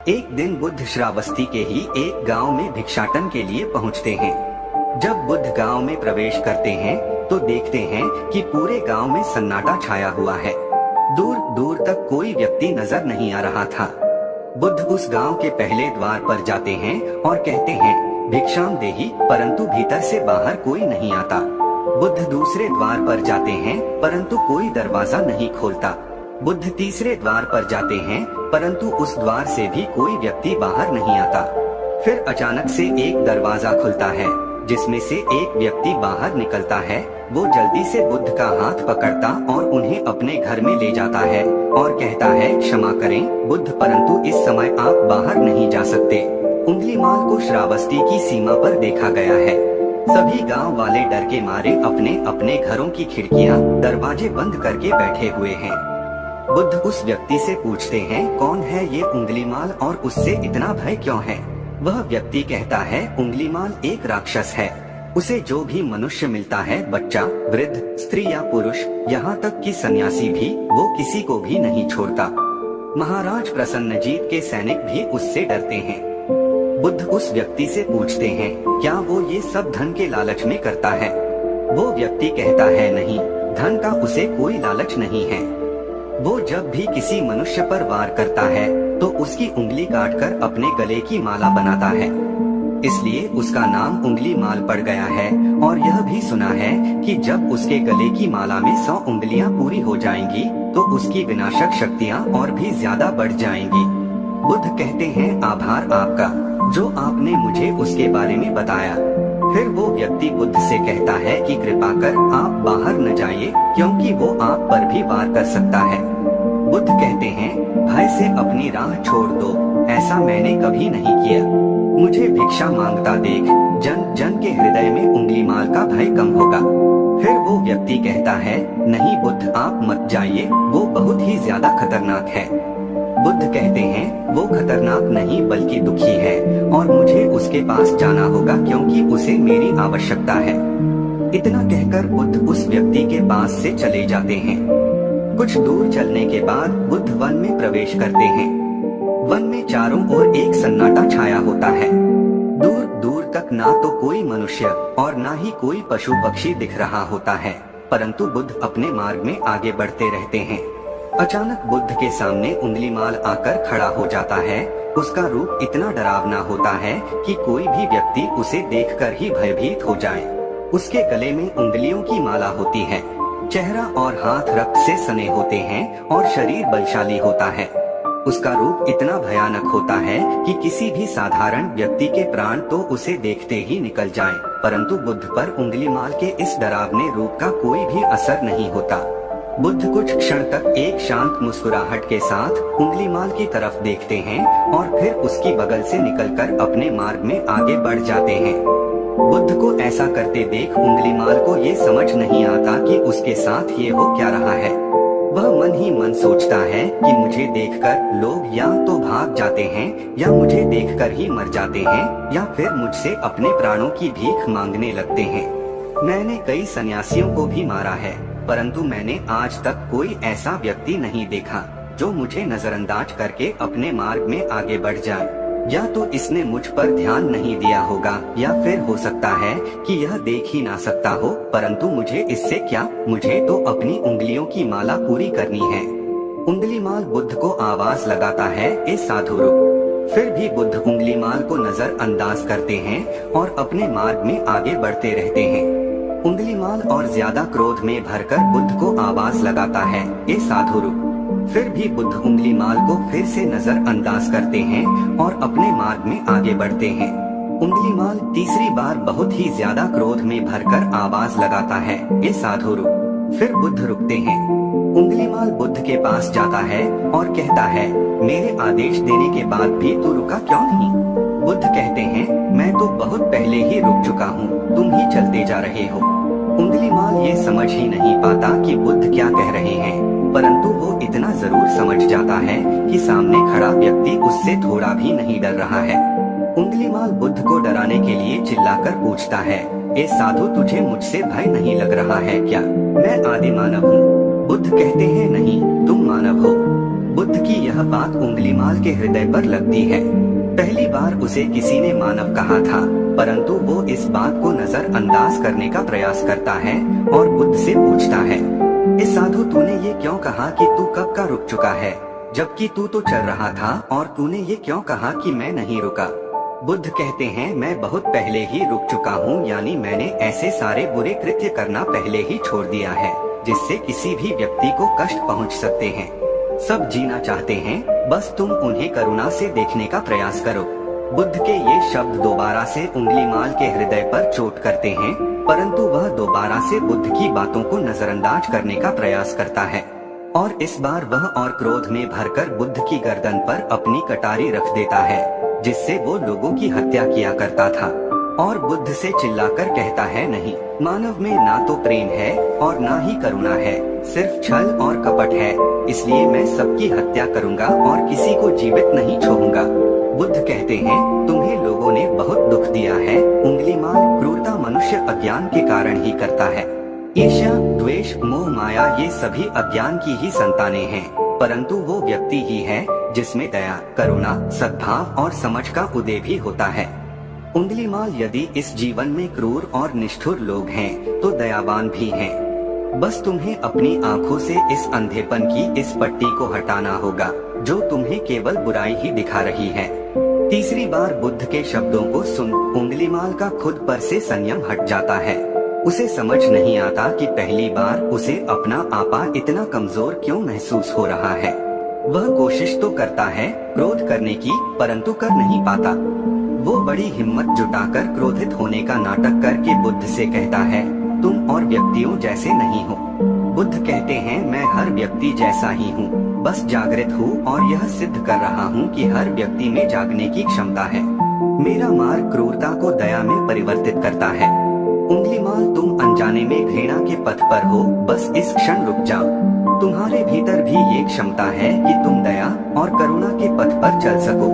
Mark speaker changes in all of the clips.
Speaker 1: एक दिन बुद्ध श्रावस्ती के ही एक गांव में भिक्षाटन के लिए पहुंचते हैं। जब बुद्ध गांव में प्रवेश करते हैं तो देखते हैं कि पूरे गांव में सन्नाटा छाया हुआ है। दूर दूर तक कोई व्यक्ति नजर नहीं आ रहा था। बुद्ध उस गांव के पहले द्वार पर जाते हैं और कहते हैं, भिक्षाम देहि, परंतु भीतर से बाहर कोई नहीं आता। बुद्ध दूसरे द्वार पर जाते हैं परंतु कोई दरवाजा नहीं खोलता। बुद्ध तीसरे द्वार पर जाते हैं परंतु उस द्वार से भी कोई व्यक्ति बाहर नहीं आता। फिर अचानक से एक दरवाजा खुलता है जिसमें से एक व्यक्ति बाहर निकलता है। वो जल्दी से बुद्ध का हाथ पकड़ता और उन्हें अपने घर में ले जाता है और कहता है, क्षमा करें बुद्ध, परंतु इस समय आप बाहर नहीं जा सकते। उंगलीमाल को श्रावस्ती की सीमा पर देखा गया है। सभी गांव वाले डर के मारे अपने अपने घरों की खिड़कियां, दरवाजे बंद करके बैठे हुए हैं। बुद्ध उस व्यक्ति से पूछते हैं, कौन है ये उंगलीमाल और उससे इतना भय क्यों है? वह व्यक्ति कहता है, उंगलीमाल एक राक्षस है। उसे जो भी मनुष्य मिलता है, बच्चा, वृद्ध, स्त्री या पुरुष, यहाँ तक कि सन्यासी भी, वो किसी को भी नहीं छोड़ता। महाराज प्रसन्नजीत के सैनिक भी उससे डरते हैं। बुद्ध उस व्यक्ति से पूछते हैं, क्या वो ये सब धन के लालच में करता है? वो व्यक्ति कहता है, नहीं, धन का उसे कोई लालच नहीं है। वो जब भी किसी मनुष्य पर वार करता है तो उसकी उंगली काटकर अपने गले की माला बनाता है, इसलिए उसका नाम उंगलीमाल पड़ गया है। और यह भी सुना है कि जब उसके गले की माला में 100 उंगलियां पूरी हो जाएंगी तो उसकी विनाशक शक्तियां और भी ज्यादा बढ़ जाएंगी। बुद्ध कहते हैं, आभार आपका, जो आपने मुझे उसके बारे में बताया। फिर वो व्यक्ति बुद्ध से कहता है कि कृपा कर आप बाहर न जाइए, क्योंकि वो आप पर भी वार कर सकता है। बुद्ध कहते हैं, भय से अपनी राह छोड़ दो, ऐसा मैंने कभी नहीं किया। मुझे भिक्षा मांगता देख जन जन के हृदय में उंगलीमाल का भय कम होगा। फिर वो व्यक्ति कहता है, नहीं बुद्ध, आप मत जाइए, वो बहुत ही ज्यादा खतरनाक है। बुद्ध कहते हैं, वो खतरनाक नहीं बल्कि दुखी है और मुझे उसके पास जाना होगा क्योंकि उसे मेरी आवश्यकता है। इतना कहकर बुद्ध उस व्यक्ति के पास से चले जाते हैं। कुछ दूर चलने के बाद बुद्ध वन में प्रवेश करते हैं। वन में चारों ओर एक सन्नाटा छाया होता है। दूर दूर तक ना तो कोई मनुष्य और ना ही कोई पशु पक्षी दिख रहा होता है, परंतु बुद्ध अपने मार्ग में आगे बढ़ते रहते हैं। अचानक बुद्ध के सामने उंगलीमाल आकर खड़ा हो जाता है। उसका रूप इतना डरावना होता है कि कोई भी व्यक्ति उसे देखकर ही भयभीत हो जाए। उसके गले में उंगलियों की माला होती है, चेहरा और हाथ रक्त से सने होते हैं और शरीर बलशाली होता है। उसका रूप इतना भयानक होता है कि किसी भी साधारण व्यक्ति के प्राण तो उसे देखते ही निकल जाएं, परंतु बुद्ध पर उंगलीमाल के इस डरावने रूप का कोई भी असर नहीं होता। बुद्ध कुछ क्षण तक एक शांत मुस्कुराहट के साथ उंगलीमाल की तरफ देखते हैं और फिर उसकी बगल से निकलकर अपने मार्ग में आगे बढ़ जाते हैं। बुद्ध को ऐसा करते देख उंगलीमाल को ये समझ नहीं आता कि उसके साथ ये हो क्या रहा है। वह मन ही मन सोचता है कि मुझे देखकर लोग या तो भाग जाते हैं या मुझे देखकर ही मर जाते हैं या फिर मुझसे अपने प्राणों की भीख मांगने लगते हैं। मैंने कई सन्यासियों को भी मारा है, परंतु मैंने आज तक कोई ऐसा व्यक्ति नहीं देखा जो मुझे नजरअंदाज करके अपने मार्ग में आगे बढ़ जाए। या तो इसने मुझ पर ध्यान नहीं दिया होगा या फिर हो सकता है कि यह देख ही ना सकता हो, परंतु मुझे इससे क्या, मुझे तो अपनी उंगलियों की माला पूरी करनी है। उंगलीमाल बुद्ध को आवाज लगाता है, ए साधु रुक। फिर भी बुद्ध उंगलीमाल को नजरअंदाज करते हैं और अपने मार्ग में आगे बढ़ते रहते हैं। उंगलीमाल और ज्यादा क्रोध में भरकर बुद्ध को आवाज लगाता है, ए साधु रुक। फिर भी बुद्ध उंगलीमाल को फिर से नजरअंदाज करते हैं और अपने मार्ग में आगे बढ़ते हैं। उंगलीमाल तीसरी बार बहुत ही ज्यादा क्रोध में भरकर आवाज लगाता है, ए साधु रुक। फिर बुद्ध रुकते हैं। उंगलीमाल बुद्ध के पास जाता है और कहता है, मेरे आदेश देने के बाद भी तू रुका क्यों नहीं? बुद्ध कहते हैं, मैं तो बहुत पहले ही रुक चुका हूँ, तुम ही चलते जा रहे हो। उंगलीमाल ये समझ ही नहीं पाता कि बुद्ध क्या कह रहे हैं, परंतु वो इतना जरूर समझ जाता है कि सामने खड़ा व्यक्ति उससे थोड़ा भी नहीं डर रहा है। उंगलीमाल बुद्ध को डराने के लिए चिल्लाकर पूछता है, ए साधु, तुझे मुझसे भय नहीं लग रहा है क्या? मैं आदि मानव हूँ। बुद्ध कहते हैं, नहीं, तुम मानव हो। बुद्ध की यह बात उंगलीमाल के हृदय पर लगती है। पहली बार उसे किसी ने मानव कहा था, परंतु वो इस बात को नजरअंदाज करने का प्रयास करता है और बुद्ध से पूछता है, इस साधु तूने ये क्यों कहा कि तू कब का रुक चुका है, जबकि तू तो चल रहा था, और तूने ये क्यों कहा कि मैं नहीं रुका। बुद्ध कहते हैं, मैं बहुत पहले ही रुक चुका हूँ, यानी मैंने ऐसे सारे बुरे कृत्य करना पहले ही छोड़ दिया है जिससे किसी भी व्यक्ति को कष्ट पहुँच सकते हैं। सब जीना चाहते हैं, बस तुम उन्हें करुणा से देखने का प्रयास करो। बुद्ध के ये शब्द दोबारा से उंगलीमाल के हृदय पर चोट करते हैं, परंतु वह दोबारा से बुद्ध की बातों को नजरअंदाज करने का प्रयास करता है और इस बार वह और क्रोध में भरकर बुद्ध की गर्दन पर अपनी कटारी रख देता है, जिससे वो लोगों की हत्या किया करता था, और बुद्ध से चिल्लाकर कहता है, नहीं, मानव में ना तो प्रेम है और ना ही करुणा है, सिर्फ छल और कपट है, इसलिए मैं सबकी हत्या करूंगा और किसी को जीवित नहीं छोड़ूंगा। बुद्ध कहते हैं, तुम्हें लोगों ने बहुत दुख दिया है। उंगलीमाल, क्रूरता मनुष्य अज्ञान के कारण ही करता है। ईर्ष्या, द्वेष, मोह, माया ये सभी अज्ञान की ही संतानें हैं, परंतु वो व्यक्ति ही है जिसमें दया, करुणा, सद्भाव और समझ का उदय भी होता है। उंगलीमाल, यदि इस जीवन में क्रूर और निष्ठुर लोग हैं, तो दयावान भी हैं। बस तुम्हें अपनी आंखों से इस अंधेपन की इस पट्टी को हटाना होगा जो तुम्हें केवल बुराई ही दिखा रही है। तीसरी बार बुद्ध के शब्दों को सुन उंगलीमाल का खुद पर से संयम हट जाता है। उसे समझ नहीं आता कि पहली बार उसे अपना आपा इतना कमजोर क्यों महसूस हो रहा है। वह कोशिश तो करता है क्रोध करने की, परंतु कर नहीं पाता। वो बड़ी हिम्मत जुटाकर क्रोधित होने का नाटक करके बुद्ध से कहता है, तुम और व्यक्तियों जैसे नहीं हो। बुद्ध कहते हैं, मैं हर व्यक्ति जैसा ही हूँ, बस जागृत हूँ और यह सिद्ध कर रहा हूँ कि हर व्यक्ति में जागने की क्षमता है। मेरा मार्ग क्रूरता को दया में परिवर्तित करता है। उंगलीमाल, तुम अनजाने में घृणा के पथ पर हो, बस इस क्षण रुक जाओ। तुम्हारे भीतर भी ये क्षमता है कि तुम दया और करुणा के पथ पर चल सको।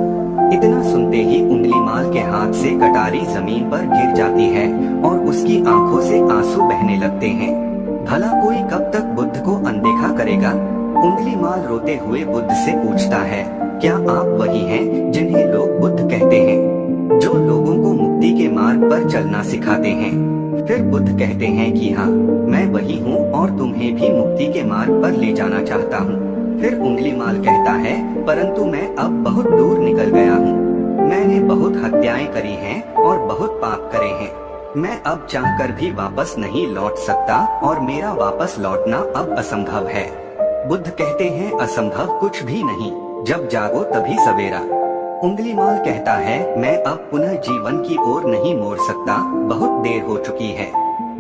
Speaker 1: इतना सुनते ही उंगलीमाल के हाथ से कटारी जमीन पर गिर जाती है और उसकी आंखों से आंसू बहने लगते हैं। भला कोई कब तक बुद्ध को अनदेखा करेगा। उंगलीमाल रोते हुए बुद्ध से पूछता है, क्या आप वही हैं जिन्हें लोग बुद्ध कहते हैं, जो लोगों को मुक्ति के मार्ग पर चलना सिखाते हैं। फिर बुद्ध कहते हैं कि हाँ, मैं वही हूँ और तुम्हें भी मुक्ति के मार्ग पर ले जाना चाहता हूँ। फिर उंगलीमाल कहता है, परंतु मैं अब बहुत दूर निकल गया हूँ। मैंने बहुत हत्याएं करी हैं और बहुत पाप करे हैं। मैं अब चाहकर भी वापस नहीं लौट सकता और मेरा वापस लौटना अब असंभव है। बुद्ध कहते हैं, असंभव कुछ भी नहीं, जब जागो तभी सवेरा। उंगलीमाल कहता है, मैं अब पुनः जीवन की ओर नहीं मोड़ सकता, बहुत देर हो चुकी है।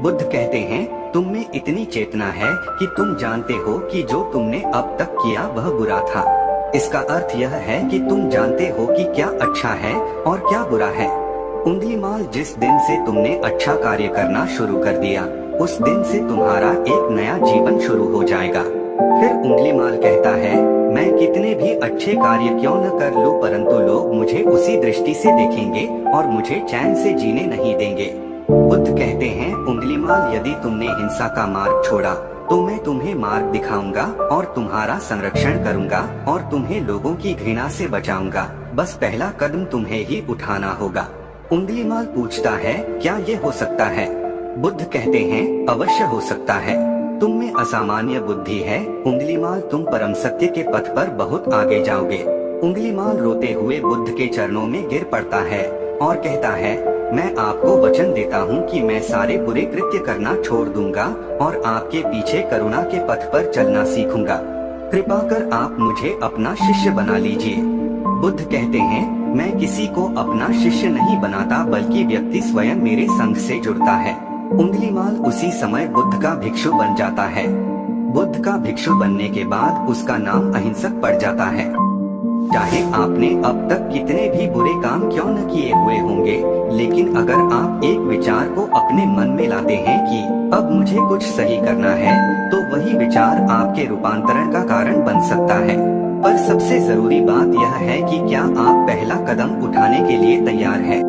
Speaker 1: बुद्ध कहते हैं, तुम में इतनी चेतना है कि तुम जानते हो कि जो तुमने अब तक किया वह बुरा था। इसका अर्थ यह है कि तुम जानते हो कि क्या अच्छा है और क्या बुरा है। उंगलीमाल, जिस दिन से तुमने अच्छा कार्य करना शुरू कर दिया, उस दिन से तुम्हारा एक नया जीवन शुरू हो जाएगा। फिर उंगलीमाल कहता है, मैं कितने भी अच्छे कार्य क्यों न कर लूं, परंतु लोग मुझे उसी दृष्टि से देखेंगे और मुझे चैन से जीने नहीं देंगे। बुद्ध कहते हैं, उंगलीमाल, यदि तुमने हिंसा का मार्ग छोड़ा तो मैं तुम्हें मार्ग दिखाऊंगा और तुम्हारा संरक्षण करूंगा और तुम्हें लोगों की घृणा से बचाऊंगा। बस पहला कदम तुम्हें ही उठाना होगा। उंगलीमाल पूछता है, क्या ये हो सकता है? बुद्ध कहते हैं, अवश्य हो सकता है। तुम में असामान्य बुद्धि है उंगलीमाल, तुम परम सत्य के पथ पर बहुत आगे जाओगे। उंगलीमाल रोते हुए बुद्ध के चरणों में गिर पड़ता है और कहता है, मैं आपको वचन देता हूँ कि मैं सारे बुरे कृत्य करना छोड़ दूंगा और आपके पीछे करुणा के पथ पर चलना सीखूंगा। कृपा कर आप मुझे अपना शिष्य बना लीजिए। बुद्ध कहते हैं, मैं किसी को अपना शिष्य नहीं बनाता, बल्कि व्यक्ति स्वयं मेरे संग से जुड़ता है। उंगलीमाल उसी समय बुद्ध का भिक्षु बन जाता है। बुद्ध का भिक्षु बनने के बाद उसका नाम अहिंसक पड़ जाता है। चाहे आपने अब तक कितने भी बुरे काम क्यों न किए हुए होंगे, लेकिन अगर आप एक विचार को अपने मन में लाते हैं कि अब मुझे कुछ सही करना है, तो वही विचार आपके रूपांतरण का कारण बन सकता है। पर सबसे जरूरी बात यह है कि क्या आप पहला कदम उठाने के लिए तैयार हैं।